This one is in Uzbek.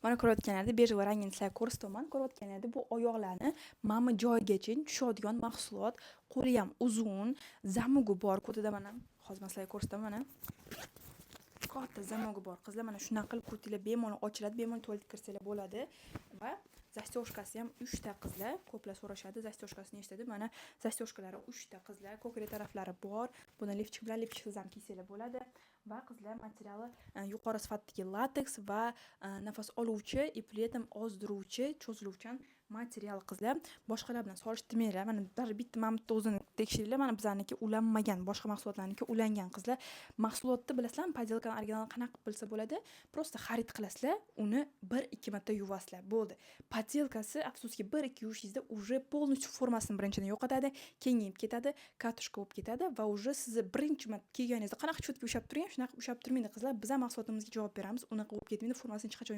Mana ko'rayotganlaringiz bejava rangini sizlar ko'rsataman. Ko'rayotganlaringiz bu oyoqlarni mana joyigacha tushadigan mahsulot. Qo'li ham uzun, zamugi bor. Ko'tida mana hozir men sizlarga ko'rsataman mana. Katta zamogi bor. Qizlar mana shunaqa qilib ko'tinglar bemalol ochiladi, bemalol tualetga kirsanglar bo'ladi va zastёжкасы ham 3 ta qizlar. Ko'plar so'rashadi, zastёжкасini eshitadi. Mana zastёжкалari 3 ta qizlar, ko'krak taraflari bor. Buni lifchik bilan lifchiksiz ham kiysanglar bo'ladi. Va qizlar materiali yuqori sifatdagi lateks va nafas oluvchi, pri этом ozdiruvchi, cho'ziluvchan material qizlar. Boshqalar bilan solishtirmanglar. Mana bitta mana bitta o'zini tekshiringlar. Mana bizlarniki ulanmagan, boshqa mahsulotlarniki ulangan qizlar. Mahsulotni bilasizlar, podelkani original qanaqa bilsa bo'ladi? Prosta xarid qilasizlar, uni 1-2 marta yuvasizlar. Bo'ldi. Podelkasi afsuski 1-2 yuvishingizda уже полностью formasini birinchidan yo'qotadi, kengayib ketadi, katushka bo'lib ketadi va уже sizni birinchi marta kiyganingizda qanaqa cho'tga ushab turgan, shunaqa ushab turmaydi qizlar. Biz ham mahsulotimizga javob beramiz. Unaqa bo'lib ketmaydi, formasini hech qachon